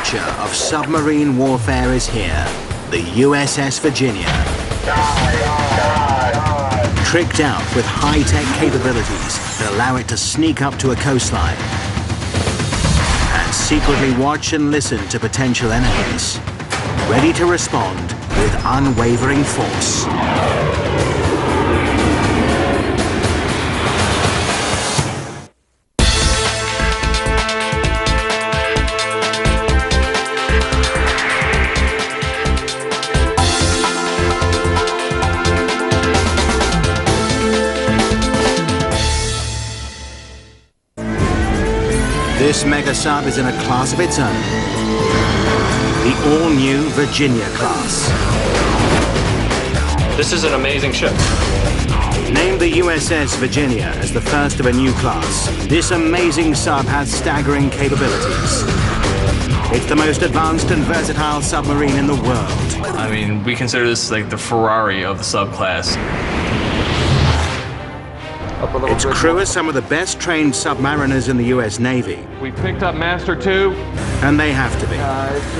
future of submarine warfare is here, the USS Virginia. Tricked out with high-tech capabilities that allow it to sneak up to a coastline and secretly watch and listen to potential enemies, ready to respond with unwavering force. This mega sub is in a class of its own, the all-new Virginia class. This is an amazing ship. Named the USS Virginia as the first of a new class, this amazing sub has staggering capabilities. It's the most advanced and versatile submarine in the world. I mean, we consider this like the Ferrari of the subclass. Its crew are some of the best trained submariners in the US Navy. We picked up Master 2. And they have to be,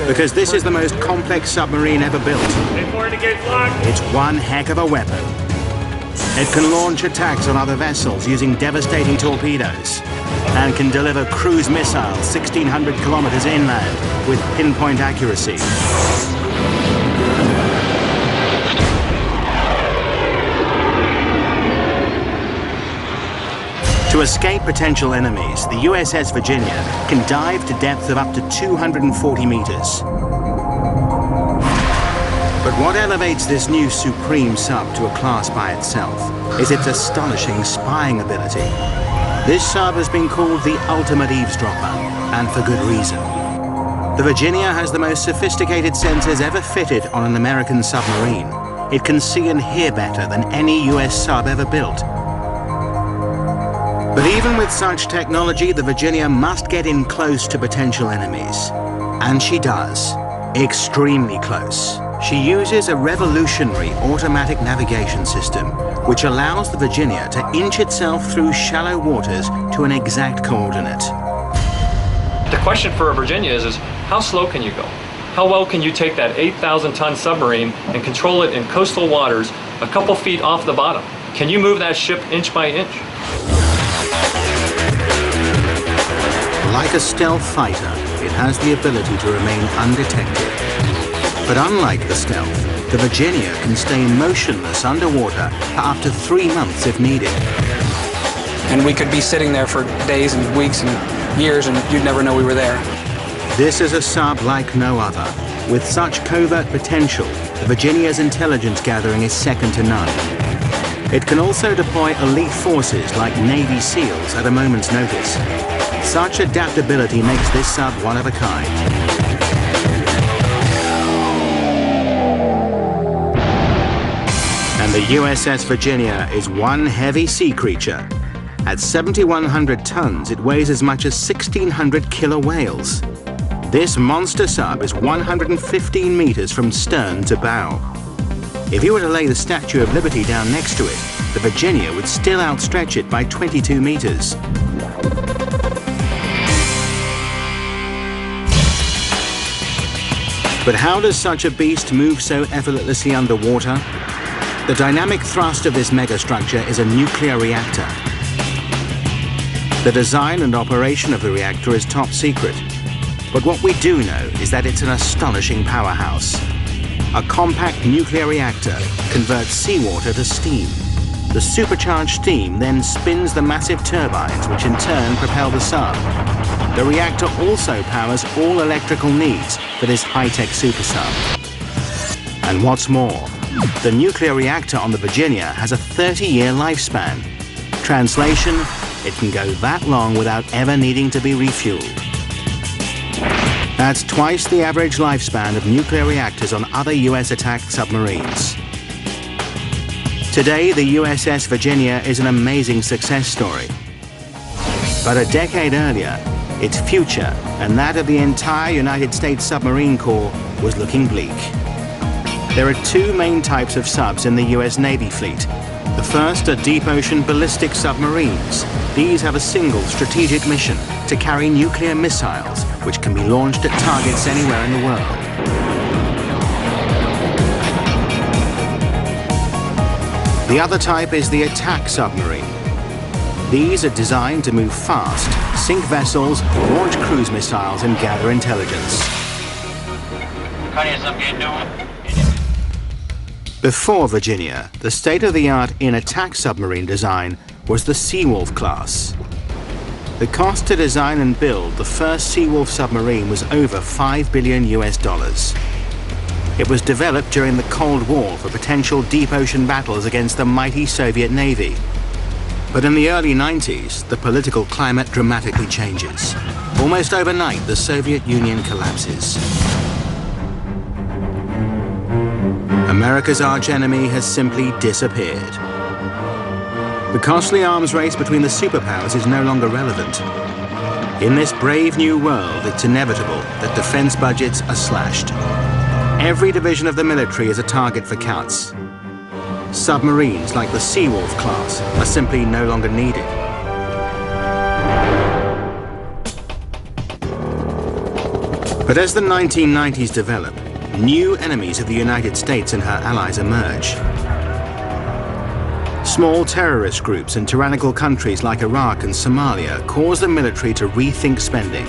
because this is the most complex submarine ever built. It's one heck of a weapon. It can launch attacks on other vessels using devastating torpedoes and can deliver cruise missiles 1,600 kilometers inland with pinpoint accuracy. To escape potential enemies, the USS Virginia can dive to depths of up to 240 meters. But what elevates this new supreme sub to a class by itself is its astonishing spying ability. This sub has been called the ultimate eavesdropper, and for good reason. The Virginia has the most sophisticated sensors ever fitted on an American submarine. It can see and hear better than any US sub ever built. But even with such technology, the Virginia must get in close to potential enemies. And she does. Extremely close. She uses a revolutionary automatic navigation system, which allows the Virginia to inch itself through shallow waters to an exact coordinate. The question for a Virginia is how slow can you go? How well can you take that 8,000-ton submarine and control it in coastal waters a couple feet off the bottom? Can you move that ship inch by inch? Like a stealth fighter, it has the ability to remain undetected. But unlike the stealth, the Virginia can stay motionless underwater for up to 3 months if needed. And we could be sitting there for days and weeks and years and you'd never know we were there. This is a sub like no other. With such covert potential, the Virginia's intelligence gathering is second to none. It can also deploy elite forces like Navy SEALs at a moment's notice. Such adaptability makes this sub one of a kind. And the USS Virginia is one heavy sea creature. At 7,100 tons, it weighs as much as 1,600 killer whales. This monster sub is 115 meters from stern to bow. If you were to lay the Statue of Liberty down next to it, the Virginia would still outstretch it by 22 meters. But how does such a beast move so effortlessly underwater? The dynamic thrust of this megastructure is a nuclear reactor. The design and operation of the reactor is top secret. But what we do know is that it's an astonishing powerhouse. A compact nuclear reactor converts seawater to steam. The supercharged steam then spins the massive turbines, which in turn propel the sub. The reactor also powers all electrical needs for this high-tech super sub. And what's more, the nuclear reactor on the Virginia has a 30-year lifespan. Translation, it can go that long without ever needing to be refueled. That's twice the average lifespan of nuclear reactors on other US attack submarines. Today, the USS Virginia is an amazing success story. But a decade earlier, its future and that of the entire United States Submarine Corps was looking bleak. There are two main types of subs in the US Navy fleet, the first are deep-ocean ballistic submarines. These have a single strategic mission: to carry nuclear missiles, which can be launched at targets anywhere in the world. The other type is the attack submarine. These are designed to move fast, sink vessels, launch cruise missiles, and gather intelligence. Before Virginia, the state-of-the-art in attack submarine design was the Seawolf class. The cost to design and build the first Seawolf submarine was over $5 billion. It was developed during the Cold War for potential deep-ocean battles against the mighty Soviet Navy. But in the early 90s, the political climate dramatically changes. Almost overnight, the Soviet Union collapses. America's archenemy has simply disappeared. The costly arms race between the superpowers is no longer relevant. In this brave new world, it's inevitable that defense budgets are slashed. Every division of the military is a target for cuts. Submarines like the Seawolf class are simply no longer needed. But as the 1990s develop, new enemies of the United States and her allies emerge. Small terrorist groups in tyrannical countries like Iraq and Somalia cause the military to rethink spending.